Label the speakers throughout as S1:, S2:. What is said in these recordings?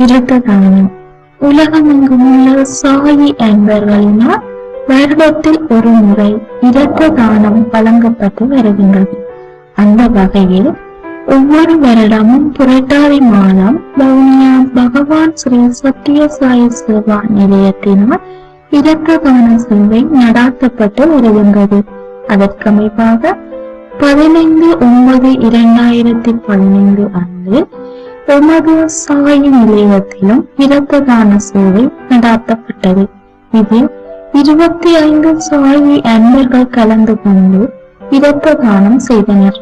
S1: இரத்த தானம் உலகமெங்கும் உள்ள சாயி அன்பர்களினால் வருடத்தில் ஒரு முறை இரத்த தானம் வழங்கப்பட்டு வருகின்றது. அந்த வகையில் ஒவ்வொரு வருடமும் புரட்டாதி மாதம் வவுனியா பகவான் ஸ்ரீ சத்திய சாயி சேவா நிலையத்தினால் இரத்த தான சேவை நடாத்தப்பட்டு வருகின்றது. அதற்கமைப்பாக 15/9/2015 அன்று எமது சாயி நிலையத்திலும் இரத்த தான சேவை நடாத்தப்பட்டது. இதில் 25 சாயி அன்பர்கள் கலந்து கொண்டு இரத்த தானம் செய்தனர்.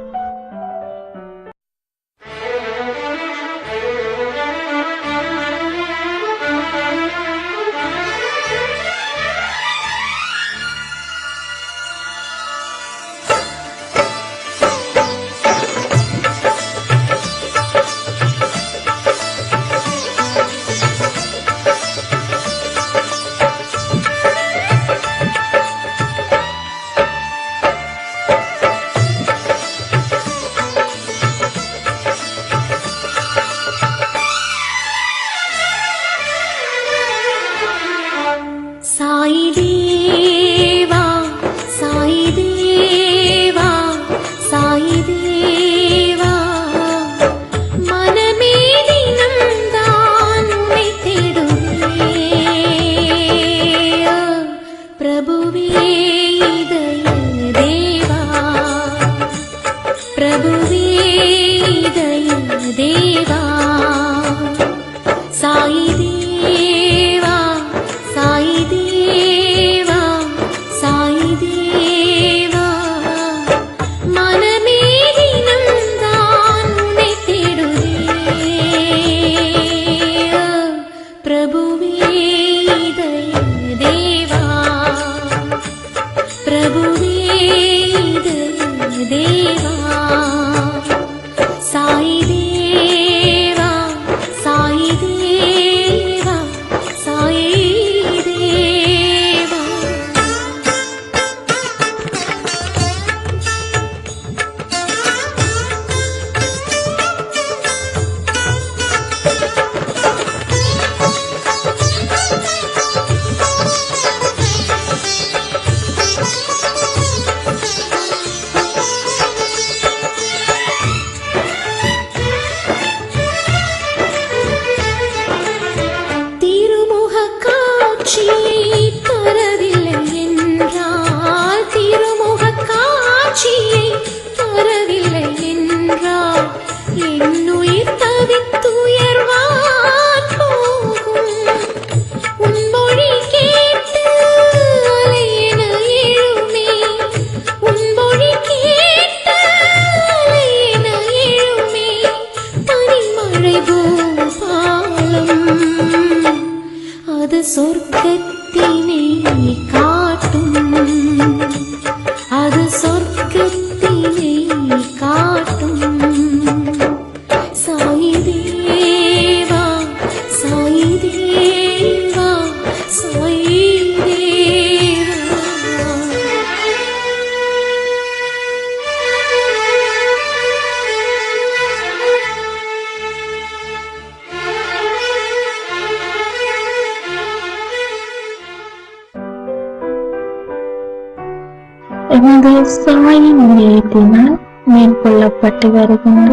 S1: எமது சாயி நிலையத்தினால் மேற்கொள்ளப்பட்டு வருகின்ற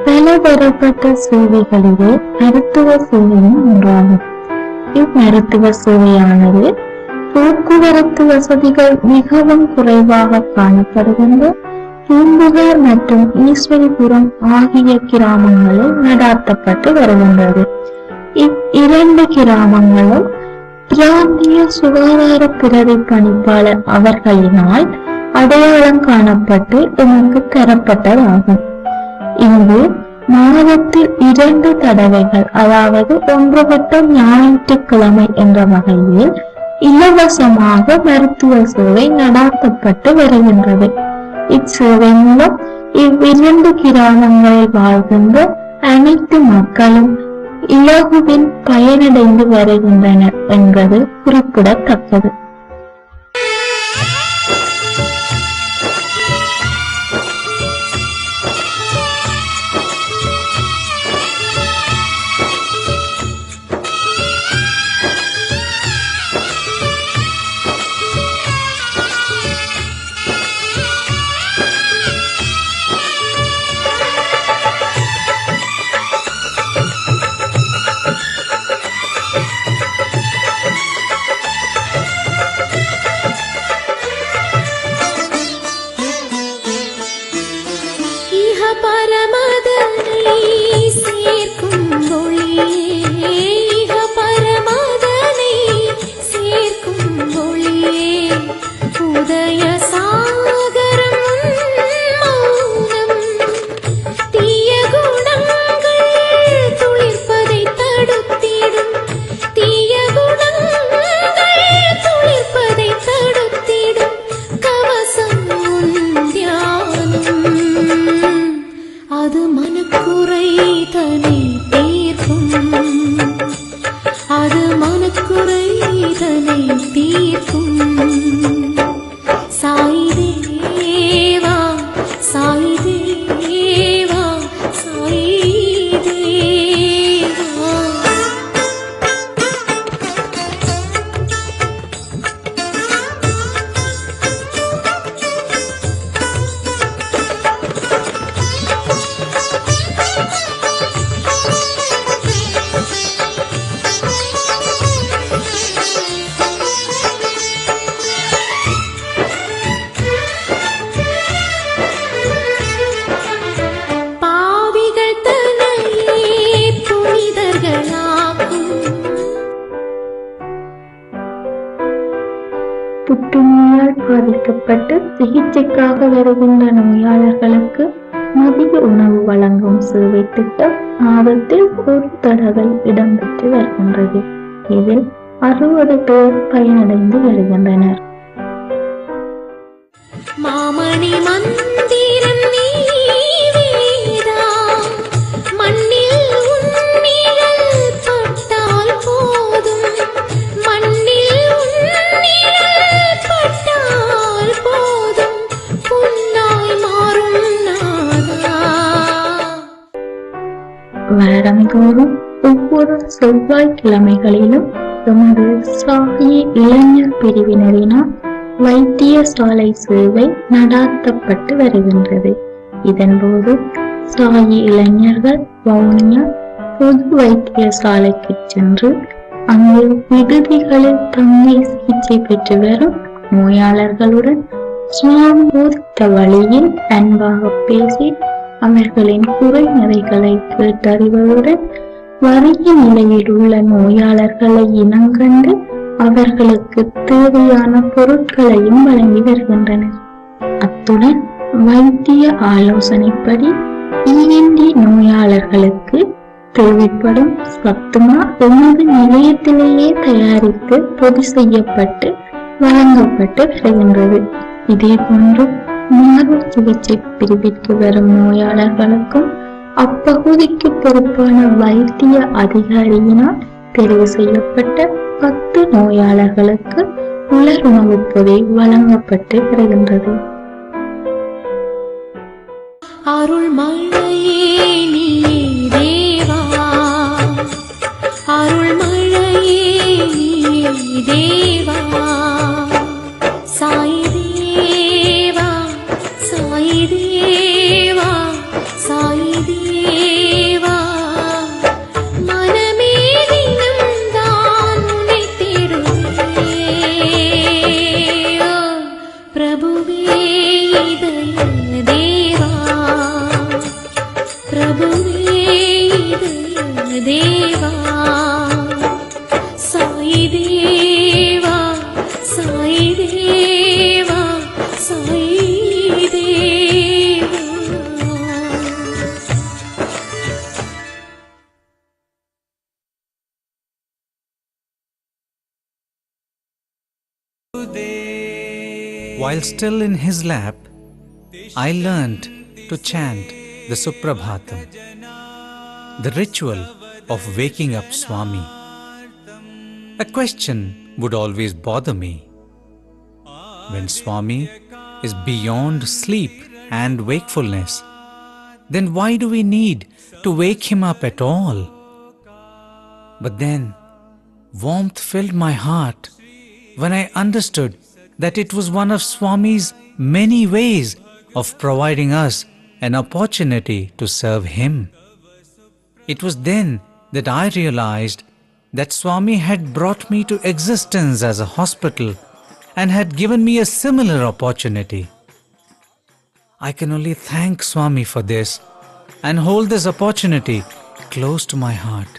S1: பலதரப்பட்ட சேவைகளிலே மருத்துவ சேவையும் ஒன்றாகும். இம்மருத்துவ சேவையானது போக்குவரத்து வசதிகள் மிகவும் குறைவாக காணப்படுகின்ற பூம்புகார் மற்றும் ஈஸ்வரிபுரம் ஆகிய கிராமங்களில் நடாத்தப்பட்டு வருகின்றது. இவ்விரண்டு கிராமங்களும் பிராந்திய சுகாதார பிரதி பணிப்பாளர் அவர்களினால் அடையாளம் காணப்பட்டு எமக்கு தரப்பட்டதாகும். இங்கு மாதத்தில் 2 தடவைகள், அதாவது ஒன்றுபட்ட ஞாயிற்றுக்கிழமை என்ற வகையில் இலவசமாக மருத்துவ சேவை நடாத்தப்பட்டு வருகின்றது. இச்சேவை மூலம் இவ்விரண்டு கிராமங்களில் வாழ்கின்ற அனைத்து மக்களும் இலகுவில் பயனடைந்து வருகின்றனர் என்பது குறிப்பிடத்தக்கது. அழைக்கப்பட்டு சிகிச்சைக்காக வருகின்ற நோயாளர்களுக்கு மதிய உணவு வழங்கும் சேவை திட்டம் மாதத்தில் ஒரு தடவை இடம்பெற்று வருகின்றது. இதில் 60 பேர் பயனடைந்து வருகின்றனர்.
S2: மாமணி மந்திரம் நீ வேதா, மண்ணில் உன்னிழல் பட்டால் போதும், மண்ணில் உன்னிழல் பட்டால் போதும், பொன்னாய் மாறும் நாதா.
S1: வருடந்தோறும் ஒவ்வொரு செவ்வாய்க்கிழமைகளிலும் எமது சாயி இளைஞர் பிரிவினரினால் வைத்தியசாலை சேவை நடாத்தப்பட்டு வருகின்றது. இதன்போது சாயி இளைஞர்கள் வவுனியா பொது வைத்தியசாலைக்கு சென்று அங்கு விடுதிகளில் தங்கி சிகிச்சை பெற்று வரும் நோயாளர்களுடன் சுவாமி போதித்த வழியில் அன்பாக பேசி அவர்களின் குறை நிறைகளை கேட்டறிவதுடன் வறிய நிலையில் உள்ள நோயாளர்களை இனங்கண்டு அவர்களுக்கு தேவையான பொருட்களையும் வழங்கி வருகின்றனர். அத்துடன் வைத்திய ஆலோசனைப்படி ENT நோயாளர்களுக்கு தேவைப்படும் சத்துமா எமது நிலையத்திலேயே தயாரித்து பொது செய்யப்பட்டு வழங்கப்பட்டு வருகின்றது. இதே போன்று மார்பு சிகிச்சை பிரிவிற்கு வரும் நோயாளர்களுக்கும் அப்பகுதிக்கு பொறுப்பான வைத்திய அதிகாரியினால் தெரிவு செய்யப்பட்ட 10 நோயாளர்களுக்கு உலர் உணவுப் பொதி வழங்கப்பட்டு வருகின்றது.
S2: அருள் மழையே நீ தேவா, அருள் மழையே நீ தேவா, சாய் தேவா, சாய் தேவா, சாய் தேவா, மனமே தினம் தான் உன்னை தேடுவே, பிரபுவே இதய தேவா, பிரபுவே இதய தேவா, சாய் தேவா, சாய் தேவா, சாய் தேவா.
S3: While still in his lap, I learned to chant the Suprabhatam, the ritual of waking up Swami. A question would always bother me. When Swami is beyond sleep and wakefulness, then why do we need to wake him up at all? But then, warmth filled my heart when I understood that it was one of Swami's many ways of providing us an opportunity to serve him. It was then that I realized that Swami had brought me to existence as a hospital and had given me a similar opportunity. I can only thank Swami for this and hold this opportunity close to my heart.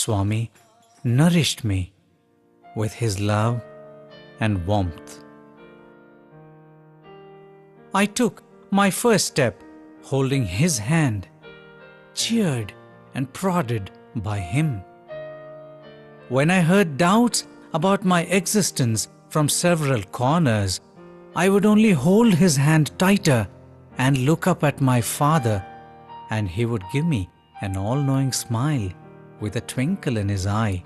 S3: Swami nourished me with his love and warmth. I took my first step holding his hand, cheered and prodded by him. When I heard doubts about my existence from several corners, I would only hold his hand tighter and look up at my father, and he would give me an all-knowing smile with a twinkle in his eye.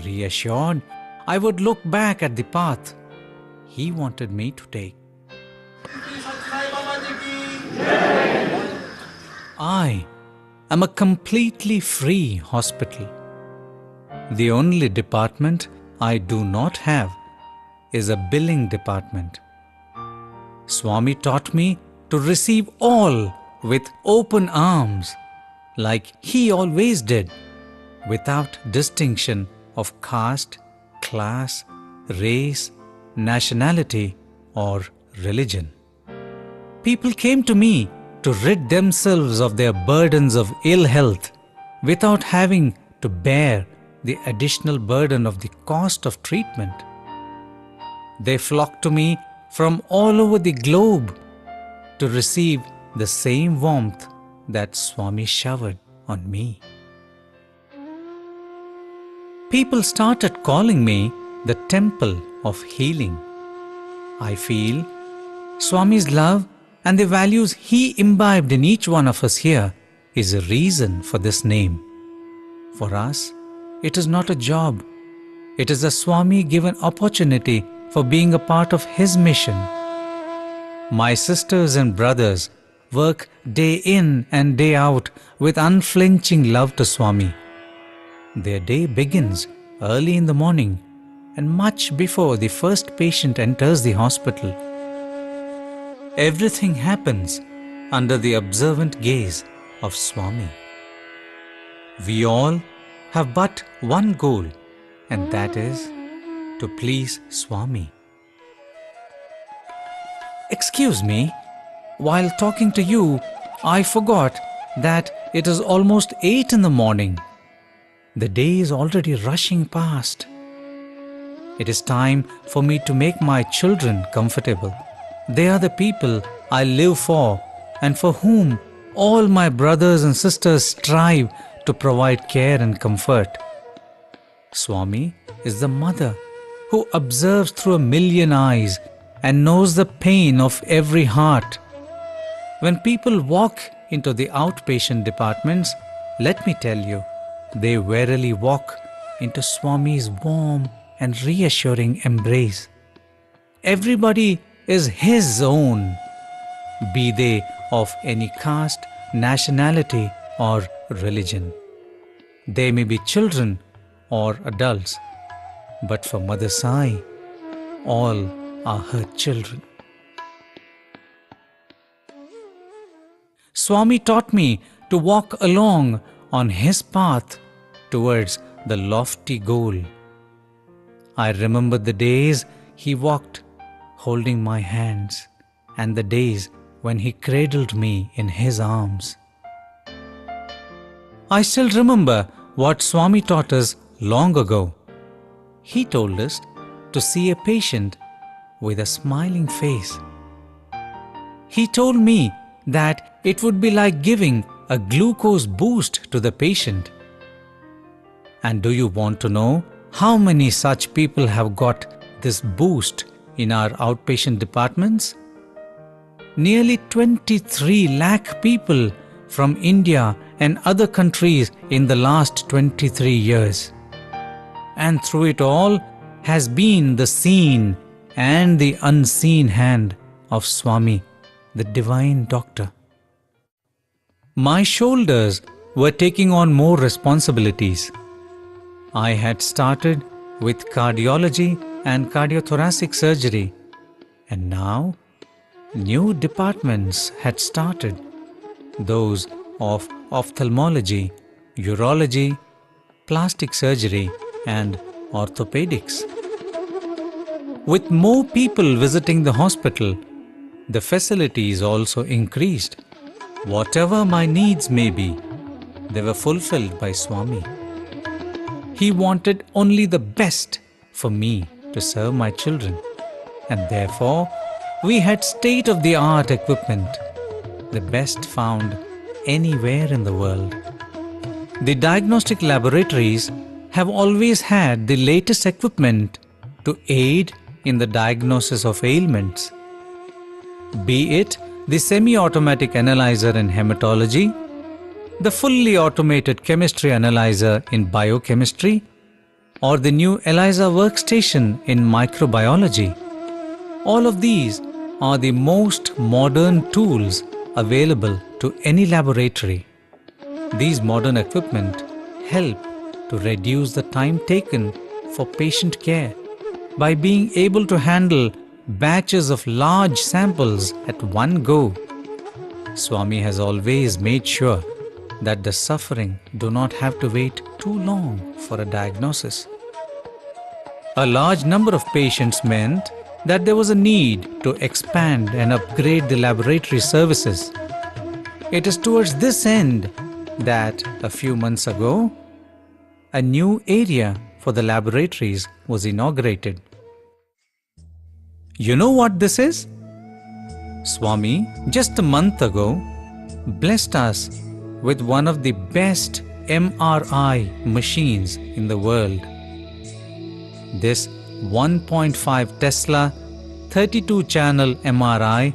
S3: Reassured, I would look back at the path he wanted me to take. I am a completely free hospital. The only department I do not have is a billing department. Swami taught me to receive all with open arms, like he always did, without distinction of caste, class, race, nationality, or religion. People came to me to rid themselves of their burdens of ill health without having to bear the additional burden of the cost of treatment. They flock to me from all over the globe to receive the same warmth that Swami showered on me. People started calling me the Temple of Healing. I feel Swami's love and the values he imbibed in each one of us here is a reason for this name. For us, it is not a job. It is a Swami-given opportunity for being a part of his mission. My sisters and brothers work day in and day out with unflinching love to Swami. Their day begins early in the morning and much before the first patient enters the hospital. Everything happens under the observant gaze of Swami. We all have but one goal, and that is to please Swami. Excuse me, while talking to you, I forgot that it is almost 8 in the morning. The day is already rushing past. It is time for me to make my children comfortable. They are the people I live for and for whom all my brothers and sisters strive to provide care and comfort. Swami is the mother who observes through a million eyes and knows the pain of every heart. When people walk into the outpatient departments, let me tell you, they verily walk into Swami's warm and reassuring embrace. Everybody is his own, be they of any caste, nationality or religion. They may be children or adults, but for Mother Sai, all are her children. Swami taught me to walk along on his path towards the lofty goal. I remember the days he walked holding my hands and the days when he cradled me in his arms. I still remember what Swami taught us long ago. He told us to see a patient with a smiling face. He told me that it would be like giving a glucose boost to the patient. And do you want to know how many such people have got this boost in our outpatient departments? Nearly 23 lakh people from India and other countries in the last 23 years. And through it all has been the seen and the unseen hand of Swami, the divine doctor. My shoulders were taking on more responsibilities. I had started with cardiology and cardiothoracic surgery, and now new departments had started, those of ophthalmology, urology, plastic surgery and orthopedics. With more people visiting the hospital, the facilities also increased. Whatever my needs may be, they were fulfilled by Swami. He wanted only the best for me to serve my children, and therefore we had state-of-the-art equipment, the best found anywhere in the world. The diagnostic laboratories have always had the latest equipment to aid in the diagnosis of ailments, be it the semi-automatic analyzer in hematology, the fully automated chemistry analyzer in biochemistry, or the new ELISA workstation in microbiology. All of these are the most modern tools available to any laboratory. These modern equipment help to reduce the time taken for patient care by being able to handle batches of large samples at one go. Swami has always made sure that the suffering do not have to wait too long for a diagnosis. A large number of patients meant that there was a need to expand and upgrade the laboratory services. It is towards this end that a few months ago, a new area for the laboratories was inaugurated. You know what this is? Swami, just a month ago, blessed us with one of the best MRI machines in the world. This 1.5 Tesla 32-channel MRI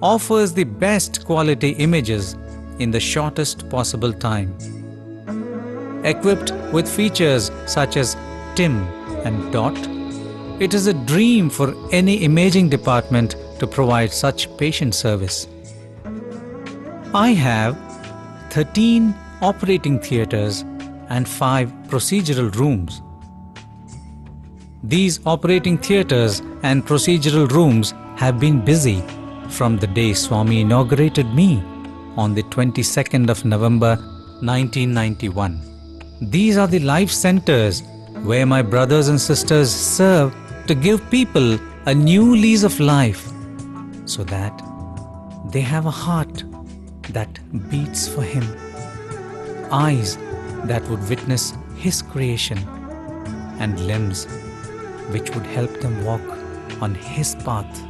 S3: offers the best quality images in the shortest possible time. Equipped with features such as TIM and DOT, it is a dream for any imaging department to provide such patient service. I have 13 operating theatres and 5 procedural rooms. These operating theatres and procedural rooms have been busy from the day Swami inaugurated me on the 22nd of November 1991. These are the life centres where my brothers and sisters serve to give people a new lease of life so that they have a heart that beats for Him, eyes that would witness His creation, and limbs which would help them walk on His path.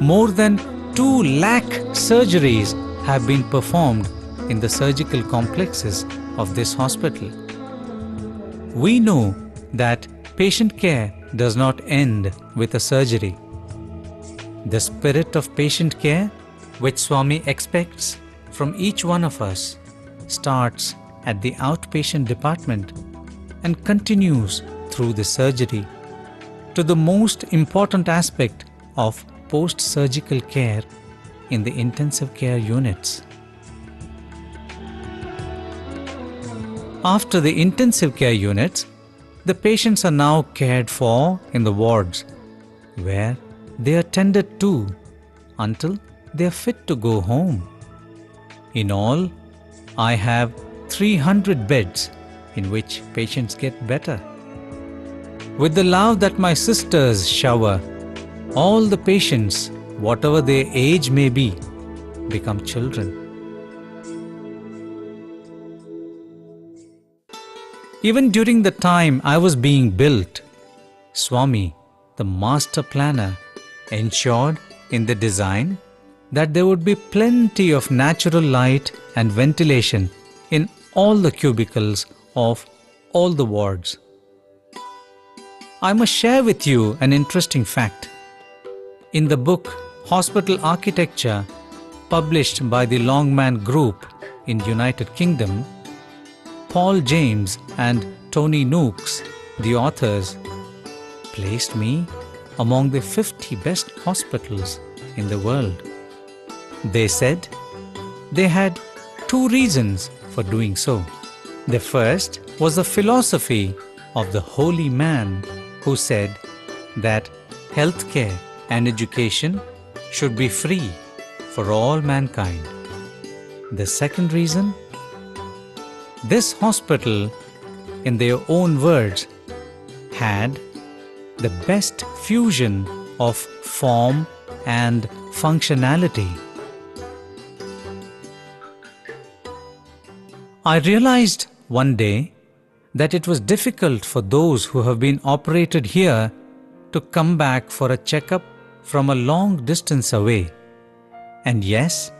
S3: More than 2 lakh surgeries have been performed in the surgical complexes of this hospital. We know that patient care does not end with a surgery. The spirit of patient care, which Swami expects from each one of us, starts at the outpatient department and continues through the surgery to the most important aspect of post-surgical care in the intensive care units. After the intensive care units, the patients are now cared for in the wards, where they are tended to until they are fit to go home. In all, I have 300 beds in which patients get better. With the love that my sisters shower, all the patients, whatever their age may be, become children. Even during the time I was being built, Swami, the master planner, ensured in the design that there would be plenty of natural light and ventilation in all the cubicles of all the wards. I must share with you an interesting fact. In the book Hospital Architecture, published by the Longman Group in United Kingdom, Paul James and Tony Noakes, the authors, placed me among the 50 best hospitals in the world. They said they had 2 reasons for doing so. The first was the philosophy of the holy man who said that healthcare and education should be free for all mankind. The second reason, this hospital, in their own words, had the best fusion of form and functionality. I realized one day that it was difficult for those who have been operated here to come back for a checkup from a long distance away. And yes,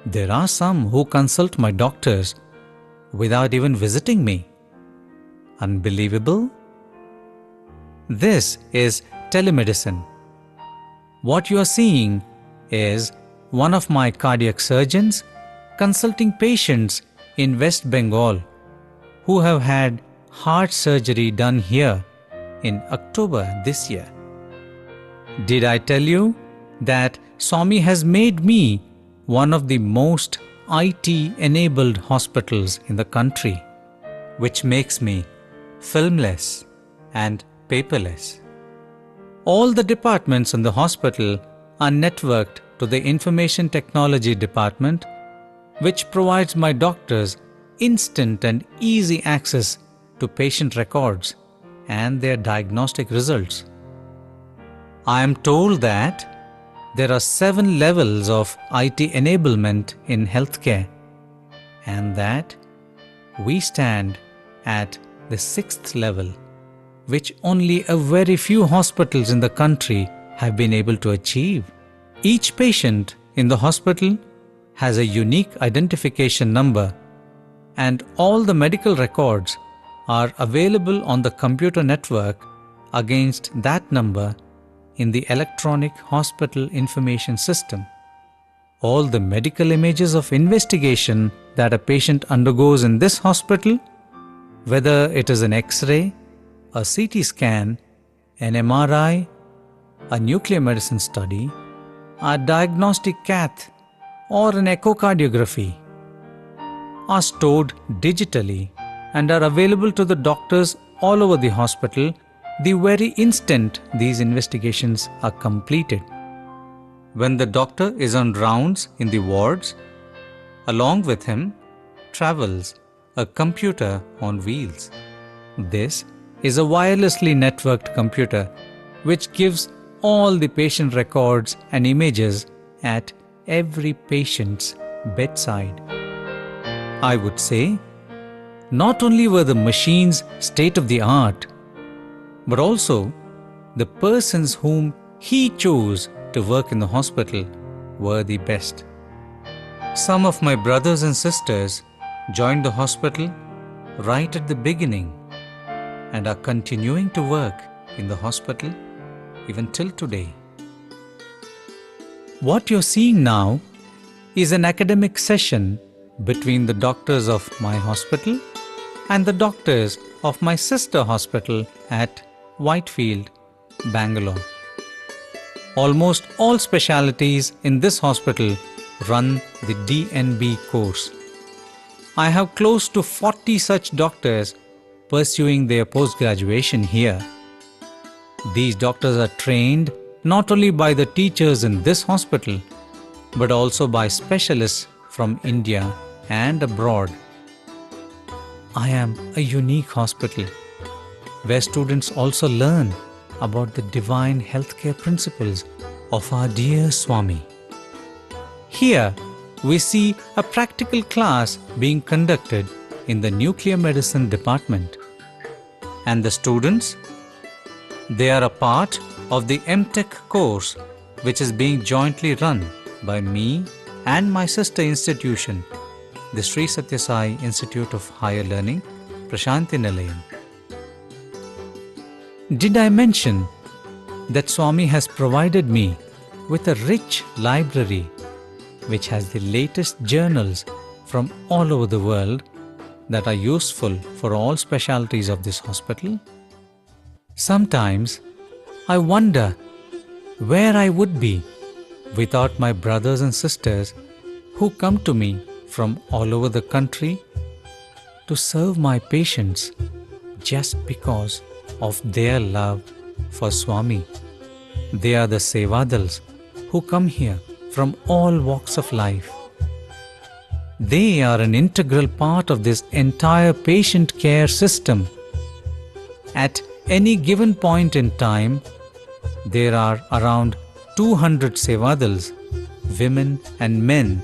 S3: there are some who consult my doctors without even visiting me. Unbelievable? This is telemedicine. What you are seeing is one of my cardiac surgeons consulting patients in West Bengal who have had heart surgery done here in October this year. Did I tell you that Swami has made me one of the most IT-enabled hospitals in the country, which makes me filmless and paperless. All the departments in the hospital are networked to the Information Technology Department, which provides my doctors instant and easy access to patient records and their diagnostic results. I am told that there are 7 levels of IT enablement in healthcare, and that we stand at the 6th level, which only a very few hospitals in the country have been able to achieve. Each patient in the hospital has a unique identification number, and all the medical records are available on the computer network against that number in the electronic hospital information system. All the medical images of investigation that a patient undergoes in this hospital, whether it is an X-ray, a CT scan, an MRI, a nuclear medicine study, a diagnostic cath, or an echocardiography, are stored digitally and are available to the doctors all over the hospital the very instant these investigations are completed. When the doctor is on rounds in the wards, along with him travels a computer on wheels. This is a wirelessly networked computer which gives all the patient records and images at every patient's bedside. I would say, not only were the machines state of the art, but also the persons whom he chose to work in the hospital were the best. Some of my brothers and sisters joined the hospital right at the beginning and are continuing to work in the hospital even till today. What you're seeing now is an academic session between the doctors of my hospital and the doctors of my sister hospital at Whitefield, Bangalore. Almost all specialities in this hospital run the DNB course. I have close to 40 such doctors pursuing their post-graduation here. These doctors are trained not only by the teachers in this hospital, but also by specialists from India and abroad. I am a unique hospital where students also learn about the divine healthcare principles of our dear Swami. Here, we see a practical class being conducted in the nuclear medicine department. And the students, they are a part of the MTech course which is being jointly run by me and my sister institution, the Sri Satya Sai Institute of Higher Learning, Prashanthi Nilayam. Did I mention that Swami has provided me with a rich library which has the latest journals from all over the world that are useful for all specialties of this hospital? Sometimes I wonder where I would be without my brothers and sisters who come to me from all over the country to serve my patients just because of their love for Swami. They are the Sevadals who come here from all walks of life. They are an integral part of this entire patient care system. At any given point in time, there are around 200 Sevadals, women and men,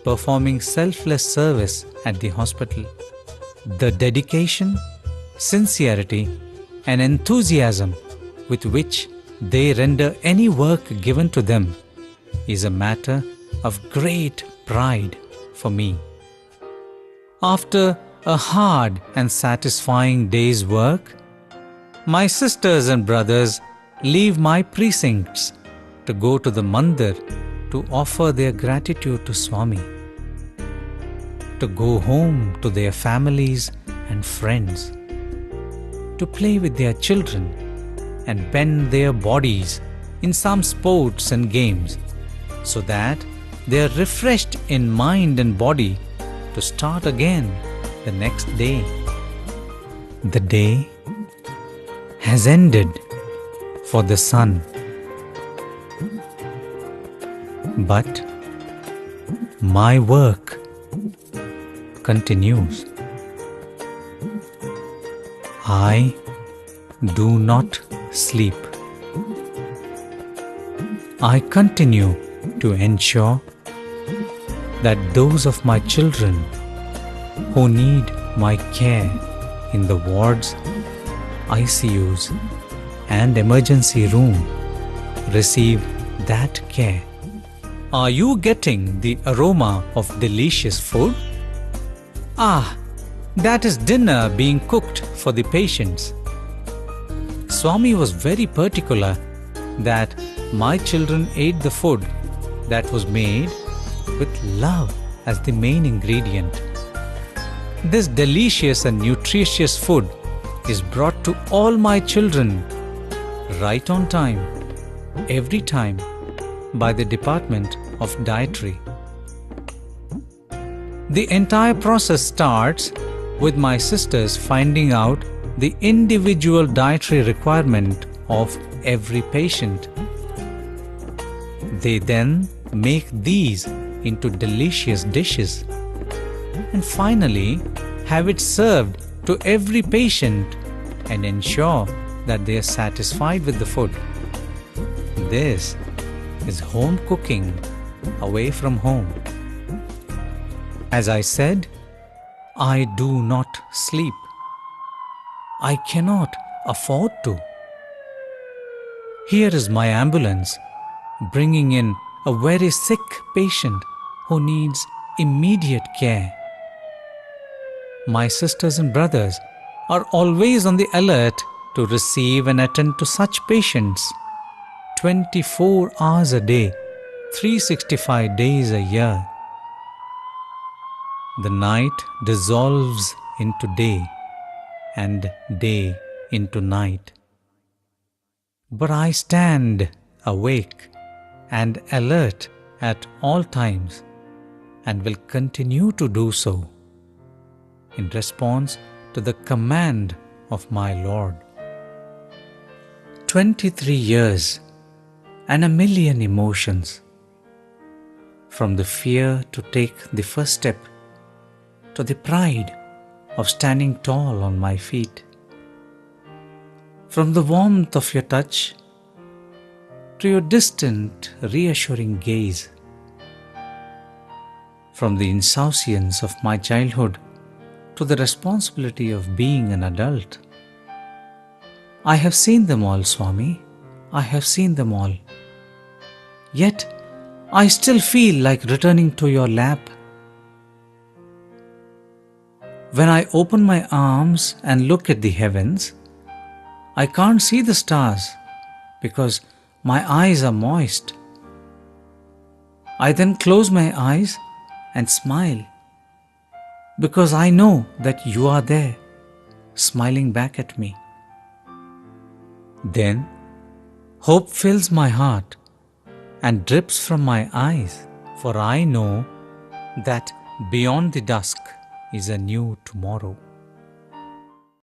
S3: performing selfless service at the hospital. The dedication, sincerity, and enthusiasm with which they render any work given to them is a matter of great pride for me. After a hard and satisfying day's work, my sisters and brothers leave my precincts to go to the mandir to offer their gratitude to Swami, to go home to their families and friends, to play with their children and bend their bodies in some sports and games, so that they are refreshed in mind and body to start again the next day. The day has ended for the sun, but my work continues. I do not sleep. I continue to ensure that those of my children who need my care in the wards, ICUs, and emergency room receive that care? Are you getting the aroma of delicious food? Ah, that is dinner being cooked for the patients. Swami was very particular that my children ate the food that was made with love as the main ingredient. This delicious and nutritious food is brought to all my children right on time, every time, by the Department of Dietary. The entire process starts with my sisters finding out the individual dietary requirement of every patient. They then make these into delicious dishes and finally have it served to every patient and ensure that they are satisfied with the food. This is home cooking away from home. As I said, I do not sleep. I cannot afford to. Here is my ambulance bringing in a very sick patient who needs immediate care. My sisters and brothers are always on the alert to receive and attend to such patients 24 hours a day, 365 days a year. The night dissolves into day and day into night. But I stand awake and alert at all times and will continue to do so in response to the command of my Lord. 23 years and a million emotions, from the fear to take the first step to the pride of standing tall on my feet. From the warmth of your touch to your distant, reassuring gaze. From the insouciance of my childhood to the responsibility of being an adult. I have seen them all, Swami. I have seen them all. Yet, I still feel like returning to your lap. When I open my arms and look at the heavens, I can't see the stars because my eyes are moist. I then close my eyes and smile because I know that you are there, smiling back at me. Then, hope fills my heart and drips from my eyes, for I know that beyond the dusk is a new tomorrow.